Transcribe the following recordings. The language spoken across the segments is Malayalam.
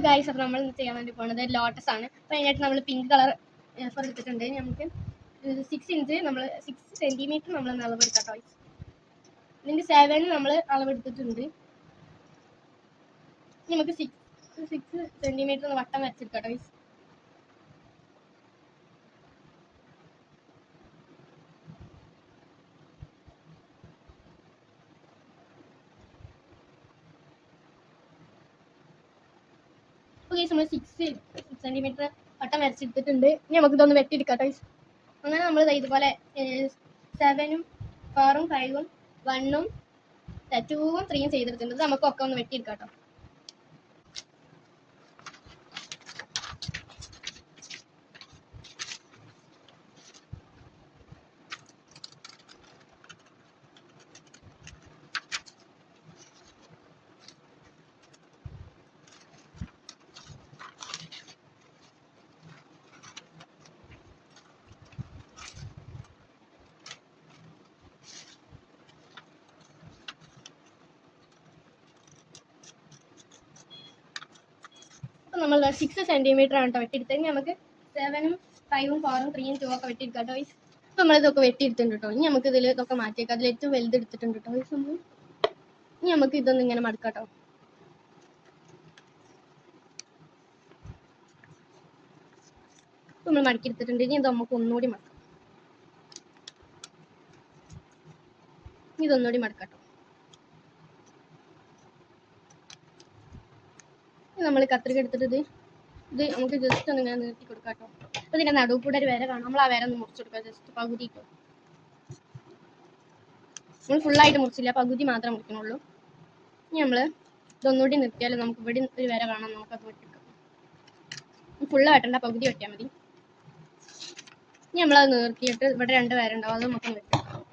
ഗൈസ്, അപ്പോൾ നമ്മൾ ചെയ്യാൻ വേണ്ടി പോകുന്നത് ലോട്ടസ് ആണ്. അപ്പോൾ അതിനായിട്ട് നമ്മൾ പിങ്ക് കളർ എഫർ എടുത്തിട്ടുണ്ട്. നമുക്ക് 6 ഇഞ്ച് നമ്മൾ 6 സെൻറ്റിമീറ്റർ നമ്മൾ അളവെടുക്കാം കേട്ടോ. ഇതിൻ്റെ 7 നമ്മൾ അളവെടുത്തിട്ടുണ്ട്. നമുക്ക് 6 സെൻറ്റിമീറ്റർ വട്ടം വരച്ചെടുക്കാം കേട്ടോ. ഓക്കെ, നമ്മൾ 6 സെൻറ്റിമീറ്റർ വട്ടം വരച്ചെടുത്തിട്ടുണ്ട്. ഇനി നമുക്കിതൊന്ന് വെട്ടിയെടുക്കാം കേട്ടോ. അങ്ങനെ നമ്മൾ ഇതുപോലെ 7ഉം 4ഉം 5ഉം 1ഉം 2ഉം 3ഉം ചെയ്തെടുത്തിട്ടുണ്ട്. നമുക്കൊക്കെ ഒന്ന് വെട്ടിയെടുക്കാം കേട്ടോ. നമ്മൾ 6 സെൻറ്റിമീറ്റർ ആണ് കേട്ടോ വെട്ടിയെടുത്തത്. നമുക്ക് 7ഉം 5ഉം 4ഉം 3ഉം 2 ഒക്കെ വെട്ടിയെടുക്കാം കേട്ടോ. നമ്മളിതൊക്കെ വെട്ടിയെടുത്തിട്ടുണ്ട് കേട്ടോ. ഇനി നമുക്ക് ഇതിൽ ഇതൊക്കെ മാറ്റിയേക്കാം. അതിൽ ഏറ്റവും വലുത് എടുത്തിട്ടുണ്ട് കേട്ടോ. ഇനി നമുക്ക് ഇതൊന്നും ഇങ്ങനെ മടക്കാം കേട്ടോ. നമ്മൾ മടക്കിയെടുത്തിട്ടുണ്ട്. ഇനി ഇത് നമുക്ക് ഒന്നുകൂടി മടക്കാം. ഇതൊന്നുകൂടി മടക്കാം കേട്ടോ. നമ്മൾ കത്രിക എടുത്തിട്ട് ഇത് നമുക്ക് ജസ്റ്റ് ഒന്ന് ഇങ്ങനെ നീട്ടി കൊടുക്കാം കേട്ടോ. അപ്പോൾ ഇതിൻ്റെ നടുവ് കൂടെ ഒരു വര കാണാം. നമ്മൾ ആ വര ഒന്ന് മുറിച്ച് കൊടുക്കാം. ജസ്റ്റ് പകുതി കേട്ടോ. നമ്മൾ ഫുള്ളായിട്ട് മുറിച്ചില്ല, പകുതി മാത്രമേ മുറിക്കണുള്ളൂ. ഇനി നമ്മൾ ഇതൊന്നുകൂടി നിർത്തിയാൽ നമുക്ക് ഇവിടെ ഒരു വര കാണാം. നമുക്കത് വെട്ടിയെടുക്കാം. ഫുള്ള് വെട്ടണ്ട, പകുതി വെട്ടിയാൽ മതി. ഇനി നമ്മളത് നിർത്തിയിട്ട് ഇവിടെ 2 വര ഉണ്ടാവും. അത് നമുക്ക് വെട്ടിയെടുക്കാം.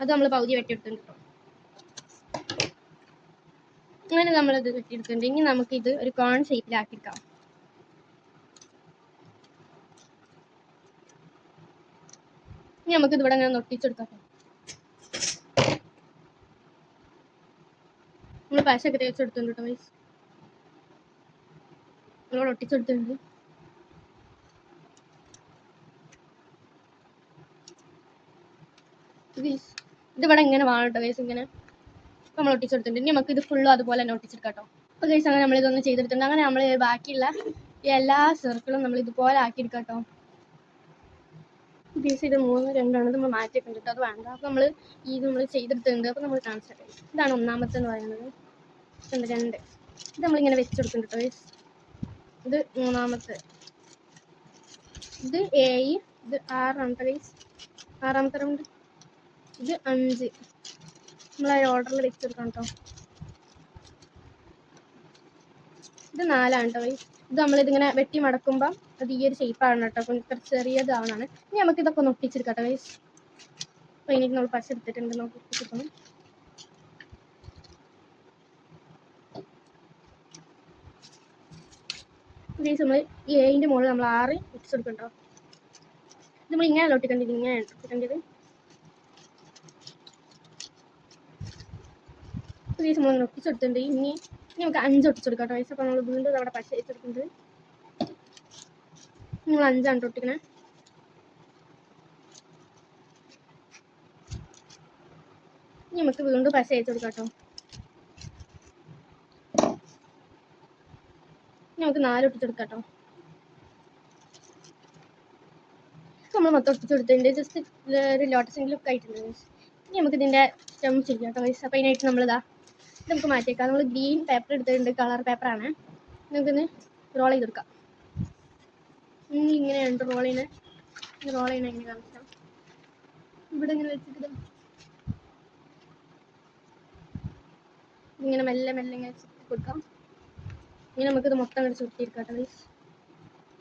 അത് നമ്മൾ പകുതി വെട്ടിയെടുത്തിട്ടുണ്ട് കേട്ടോ. അങ്ങനെ നമ്മളത് വെട്ടിയെടുത്തിട്ടുണ്ട്. ഇനി നമുക്കിത് ഒരു കോൺ ഷേപ്പിലാക്കിയെടുക്കാം. ഇനി നമുക്കിത് ഇവിടെ അങ്ങനെ ഒട്ടിച്ചെടുക്കാം. നമ്മൾ പശയൊക്കെ തേച്ചെടുത്തിട്ടുണ്ട് കേട്ടോ. നമ്മളോട് ഒട്ടിച്ചെടുത്തിട്ടുണ്ട്. ഇതിവിടെ ഇങ്ങനെ വേണം കേട്ടോ ഗൈസ്. ഇങ്ങനെ നമ്മൾ ഒട്ടിച്ചെടുത്തിട്ടുണ്ട്. ഇനി നമുക്ക് ഇത് ഫുള്ളും അതുപോലെ തന്നെ ഒട്ടിച്ചെടുക്കാം കേട്ടോ. അപ്പോൾ ഗൈസ്, അങ്ങനെ നമ്മളിതൊന്ന് ചെയ്തെടുത്തിട്ടുണ്ട്. അങ്ങനെ നമ്മൾ ബാക്കിയുള്ള എല്ലാ സർക്കിളും നമ്മൾ ഇതുപോലെ ആക്കിയെടുക്കാം കേട്ടോ. ഗൈസ്, ഇത് 3 2 നമ്മൾ മാറ്റിയിട്ടുണ്ട് കേട്ടോ. അത് വേണ്ട. അപ്പോൾ നമ്മൾ ചെയ്തെടുത്തിട്ടുണ്ട്. അപ്പോൾ നമ്മൾ കാണിച്ചിട്ട് ഇതാണ് ഒന്നാമത്തെ എന്ന് പറയുന്നത്. 2 ഇത് നമ്മളിങ്ങനെ വെച്ചെടുക്കുന്നുണ്ട് കേട്ടോ ഗൈസ്. ഇത് മൂന്നാമത്തെ, ഇത് 7, ഇത് 6 ഗൈസ്. 6ാമത്തെ റൗണ്ട്. ഇത് 5. നമ്മൾ ഓർഡറിൽ വെച്ചെടുക്കാം കേട്ടോ. ഇത് 4 കേട്ടോ ഗൈസ്. ഇത് നമ്മളിതിങ്ങനെ വെട്ടി മടക്കുമ്പോൾ അത് ഈ ഒരു ഷേപ്പാണ് കേട്ടോ. അപ്പോൾ ഇത്ര ചെറിയതാവണമാണ്. ഇനി നമുക്കിതൊക്കെ ഒന്ന് ഒട്ടിച്ചെടുക്കാം കേട്ടോ ഗൈസ്. അപ്പോൾ എനിക്ക് നമ്മൾ പശ എടുത്തിട്ടുണ്ട്. നമുക്ക് ഒട്ടിച്ചെടുക്കണം. ഗൈസ്, നമ്മൾ ഈ 7ൻ്റെ മുകളിൽ നമ്മൾ 6 ഒട്ടിച്ചെടുക്കും കേട്ടോ. ഇത് നമ്മൾ ഇങ്ങനെയല്ല ഒട്ടിക്കേണ്ടത്, ഇങ്ങനെയാണ് ഒട്ടിക്കേണ്ടത്. ഗൈസ്, നമ്മൾ ഒട്ടിച്ചെടുത്തിട്ടുണ്ട്. ഇനി നമുക്ക് 5 ഒട്ടിച്ചെടുക്കാം കേട്ടോ ഗൈസ്. അപ്പോൾ നമ്മൾ വീണ്ടും അവിടെ പശ വെച്ചെടുക്കുന്നത്. നമ്മൾ 5 ഒട്ടിക്കണേ. ഇനി നമുക്ക് വീണ്ടും പശ വെച്ചെടുക്കാം കേട്ടോ. നമുക്ക് 4 ഒട്ടിച്ചെടുക്കാം കേട്ടോ. നമ്മൾ മൊത്തം ഒട്ടിച്ചെടുത്തിട്ടുണ്ട്. ജസ്റ്റ് ഒരു ലോട്ടസിൻ്റെ ലുക്ക് ആയിട്ടുണ്ട്. ഇനി നമുക്ക് ഇതിൻ്റെ സ്റ്റെം ചെയ്യാം കേട്ടോ ഗൈസ്. അപ്പോൾ അതിനായിട്ട് നമ്മളിതാ നമുക്ക് മാറ്റിയേക്കാം. നമ്മൾ ഗ്രീൻ പേപ്പർ എടുത്തിട്ടുണ്ട്. കളർ പേപ്പറാണ്. നമുക്കിന്ന് റോൾ ചെയ്തെടുക്കാം. ഇങ്ങനെയുണ്ട് റോൾ ചെയ്യണേ. എങ്ങനെ കാണിക്കാം. ഇവിടെ ഇങ്ങനെ വെച്ചിട്ട് ഇങ്ങനെ മെല്ലെ ഇങ്ങനെ ചുറ്റി കൊടുക്കാം. ഇനി നമുക്കിത് മൊത്തം അങ്ങോട്ട് ചുറ്റിയെടുക്കാം കേട്ടോ ഗൈസ്.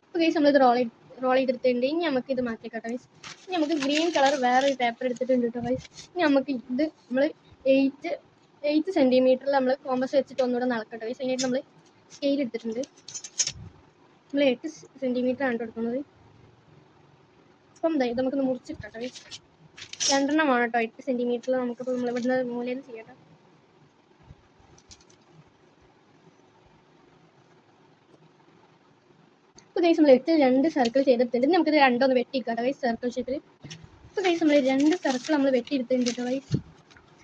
അപ്പോൾ ഗൈസ്, നമ്മളിത് റോൾ ചെയ്തെടുത്തിട്ടുണ്ട്. ഇനി നമുക്കിത് മാറ്റിയേക്കാം കേട്ടോ ഗൈസ്. ഇനി നമുക്ക് ഗ്രീൻ കളർ വേറൊരു പേപ്പർ എടുത്തിട്ടുണ്ട് കേട്ടോ ഗൈസ്. ഇനി നമുക്ക് ഇത് നമ്മൾ 8 സെൻറ്റിമീറ്ററിൽ നമ്മൾ കോമ്പസ് വെച്ചിട്ട് ഒന്നുകൂടെ നടക്കട്ടെ ഗൈസ്. അതിനായിട്ട് നമ്മൾ സ്കെയിൽ എടുത്തിട്ടുണ്ട്. നമ്മൾ 8 സെൻറ്റിമീറ്റർ ആണ് എടുക്കുന്നത്. അപ്പം ഇത് നമുക്കൊന്ന് മുറിച്ചിട്ടോ ഗൈസ്. 2 കേട്ടോ 8 സെൻറ്റിമീറ്ററിൽ. നമുക്കിപ്പോൾ നമ്മൾ ഇവിടുന്ന് മൂലയിൽ ചെയ്യട്ടോ. ഇപ്പോൾ ഗൈസ് നമ്മൾ 8 2 സർക്കിൾ ചെയ്തെടുത്തിട്ടുണ്ട്. നമുക്കിത് രണ്ടൊന്ന് വെട്ടിക്കാട്ടോ ഗൈസ് സർക്കിൾ ഷേപ്പിൽ. ഇപ്പോൾ ഗൈസ് നമ്മൾ 2 സർക്കിൾ നമ്മൾ വെട്ടിയെടുത്തിട്ടുണ്ട് കേട്ടോ ഗൈസ്.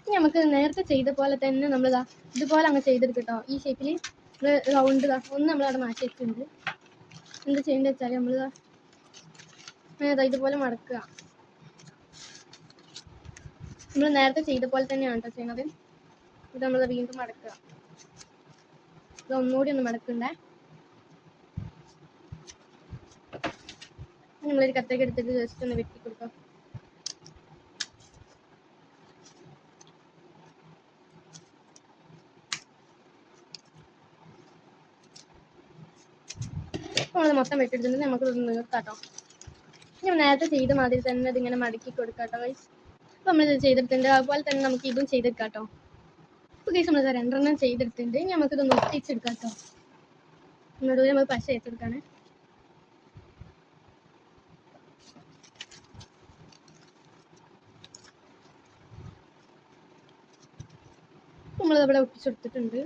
ഇനി നമുക്ക് നേരത്തെ ചെയ്ത പോലെ തന്നെ നമ്മളിതാ ഇതുപോലെ അങ്ങ് ചെയ്തെടുക്കട്ടോ. ഈ ഷേപ്പിൽ റൗണ്ട് ഒന്ന് നമ്മളവിടെ മാറ്റി വെച്ചിട്ടുണ്ട്. എന്ത് ചെയ്യേണ്ടത് വെച്ചാൽ നമ്മളിതാ ഇതുപോലെ മടക്കുക. നമ്മൾ നേരത്തെ ചെയ്ത പോലെ തന്നെയാണ് കേട്ടോ ചെയ്യുന്നത്. ഇത് നമ്മൾ വീണ്ടും മടക്കുക. ഇത് ഒന്നുകൂടി ഒന്ന് മടക്കണ്ടേ. നമ്മളൊരു കത്തൊക്കെ എടുത്തിട്ട് ജസ്റ്റ് ഒന്ന് വെട്ടി കൊടുക്കാം. നമ്മൾ മൊത്തം വെട്ടിയെടുത്തിട്ട് നമുക്ക് നിർത്താട്ടോ. ഞാൻ നേരത്തെ ചെയ്ത മാതിരി തന്നെ ഇതിങ്ങനെ മടക്കി കൊടുക്കാട്ടോ ഗൈസ്. അപ്പോൾ നമ്മളിത് ചെയ്തെടുത്തിട്ടുണ്ട്. അതുപോലെ തന്നെ നമുക്ക് ഇതും ചെയ്തെടുക്കാട്ടോ. അപ്പോൾ ഗൈസ് നമ്മൾ രണ്ടെണ്ണം ചെയ്തെടുത്തിട്ടുണ്ട്. ഇനി നമുക്കിതൊന്ന് ഒട്ടിച്ചെടുക്കാട്ടോ. നടുവിൽ നമുക്ക് പശ വെച്ചെടുക്കാണ്. നമ്മളിതവിടെ ഒട്ടിച്ചെടുത്തിട്ടുണ്ട്.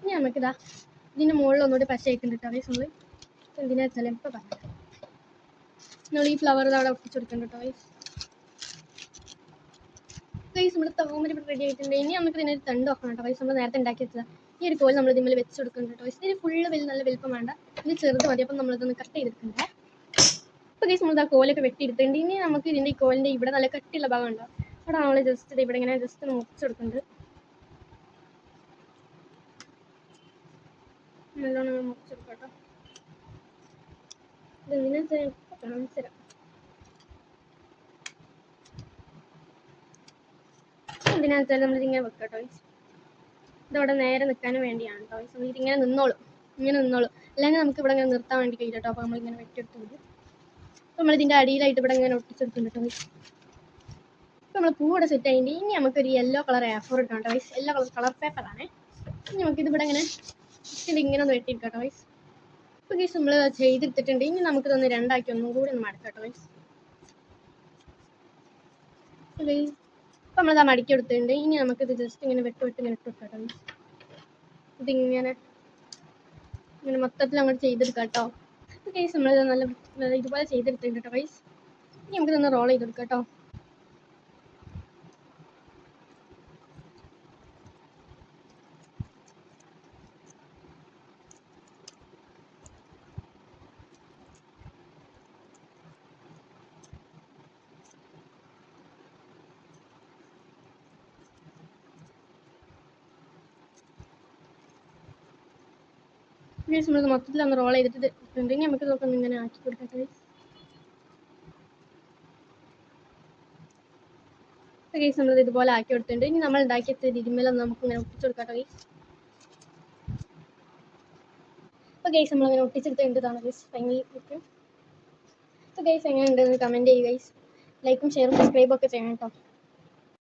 ഇനി നമുക്കിതാ ഇതിൻ്റെ മുകളിൽ ഒന്നുകൂടി പശ വയ്ക്കുന്നുണ്ട് കേട്ടോ ഗൈസ്. നമ്മൾ എന്തിനാ വെച്ചാൽ ഇപ്പോൾ പറയാം. നമ്മൾ ഈ ഫ്ലവർ അവിടെ ഒട്ടിച്ചെടുക്കുന്നുണ്ട് കേട്ടോ ഗൈസ്. ഗൈസ് നമ്മൾ താമര റെഡി ആയിട്ടുണ്ട്. ഇനി നമുക്ക് ഇതിനൊരു തണ്ട് വെക്കണം കേട്ടോ ഗൈസ്. നമ്മൾ നേരത്തെ ഉണ്ടാക്കി വെച്ചതാണ്. ഈ ഒരു കോൽ നമ്മൾ ഇതിന്മേൽ വെച്ച് കൊടുക്കുന്നുണ്ട് കേട്ടോ ഗൈസ്. ഇതിന് ഫുള്ള് നല്ല വലുപ്പം വേണ്ട, ഇത് ചെറുത് മതി. അപ്പം നമ്മളിതൊന്ന് കട്ട് ചെയ്തെടുക്കണ്ടേ. അപ്പോൾ ഗൈസ് നമ്മൾ ആ കോലൊക്കെ വെട്ടിയെടുത്തിട്ടുണ്ട്. ഇനി നമുക്ക് ഇതിൻ്റെ ഈ കോലിൻ്റെ ഇവിടെ നല്ല കട്ടിയുള്ള ഭാഗം ഉണ്ടാവും. അവിടെ നമ്മൾ ജസ്റ്റ് ഇവിടെ ഇങ്ങനെ ജസ്റ്റ് ഒന്ന് മുറിച്ചെടുക്കുന്നുണ്ട്. നല്ലോണം മുറിച്ചെടുക്കാം കേട്ടോ. ഇതെങ്ങനെ കാണിച്ചു തരാം. എന്തിനാന്ന് വെച്ചാൽ നമ്മളിതിങ്ങനെ വെക്കാം കേട്ടോ. ഇതവിടെ നേരെ നിൽക്കാനും വേണ്ടിയാണ് കേട്ടോ. ഇതിങ്ങനെ നിന്നോളും, ഇങ്ങനെ നിന്നോളും. അല്ലെങ്കിൽ നമുക്ക് ഇവിടെ ഇങ്ങനെ നിർത്താൻ വേണ്ടി കഴിയും കേട്ടോ. അപ്പോൾ നമ്മളിങ്ങനെ വെട്ടിയെടുത്തുണ്ട്. അപ്പോൾ നമ്മളിതിൻ്റെ അടിയിലായിട്ട് ഇവിടെ ഇങ്ങനെ ഒട്ടിച്ചെടുക്കുന്നുണ്ട് കേട്ടോ. അപ്പോൾ നമ്മൾ പൂവിടെ സെറ്റ് ആയിട്ട് ഇനി നമുക്കൊരു യെല്ലോ കളർ A4 എടുക്കാം കേട്ടോ. യെല്ലോ കളർ പേപ്പറാണ്. ഇനി നമുക്കിത് ഇവിടെ ഇങ്ങനെ ഇങ്ങനെ ഒന്ന് വെട്ടിയെടുക്കാം കേട്ടോ. അപ്പോൾ ഗൈസ് നമ്മൾ ചെയ്തെടുത്തിട്ടുണ്ട്. ഇനി നമുക്കിതൊന്ന് രണ്ടാക്കി ഒന്നും കൂടി ഒന്ന് മടക്കാം കേട്ടോ. അപ്പോൾ നമ്മളിതാ മടക്കി എടുത്തിട്ടുണ്ട്. ഇനി നമുക്കിത് ജസ്റ്റ് ഇങ്ങനെ വെട്ട് ഇങ്ങനെ ഇട്ട് വെക്കാം. ഇതിങ്ങനെ ഇങ്ങനെ മൊത്തത്തിൽ അങ്ങോട്ട് ചെയ്തെടുക്കാം കേട്ടോ. അപ്പോൾ ഗൈസ് നമ്മൾ നല്ല ഇതുപോലെ ചെയ്തെടുത്തിട്ടുണ്ട് കേട്ടോ ഗൈസ്. ഇനി നമുക്കിതൊന്ന് റോൾ ചെയ്തെടുക്കാം കേട്ടോ. ഗൈസ് നമ്മൾ മൊത്തത്തിൽ ഒന്ന് റോൾ ചെയ്തിട്ടുണ്ടെങ്കിൽ നമുക്ക് ഇതൊക്കെ ഒന്ന് ഇങ്ങനെ ആക്കി കൊടുക്കാം ഗൈസ്. ഗൈസ് നമ്മൾ ഇതുപോലെ ആക്കി കൊടുത്തിട്ടുണ്ട്. ഇനി നമ്മൾ ഉണ്ടാക്കിയ ഇതിന്മേലൊന്ന് നമുക്ക് ഇങ്ങനെ ഒട്ടിച്ചു കൊടുക്കാം ഗൈസ്. അപ്പോൾ ഗൈസ് നമ്മളിങ്ങനെ ഒട്ടിച്ചെടുത്തിട്ടാണ് ഗൈസ് ഫൈനലി ലുക്ക്. അപ്പോൾ ഗൈസ് എങ്ങനെ ഉണ്ടെന്ന് കമൻറ്റ് ചെയ്യുക ഗൈസ്. ലൈക്കും ഷെയറും സബ്സ്ക്രൈബും ഒക്കെ ചെയ്യണം കേട്ടോ.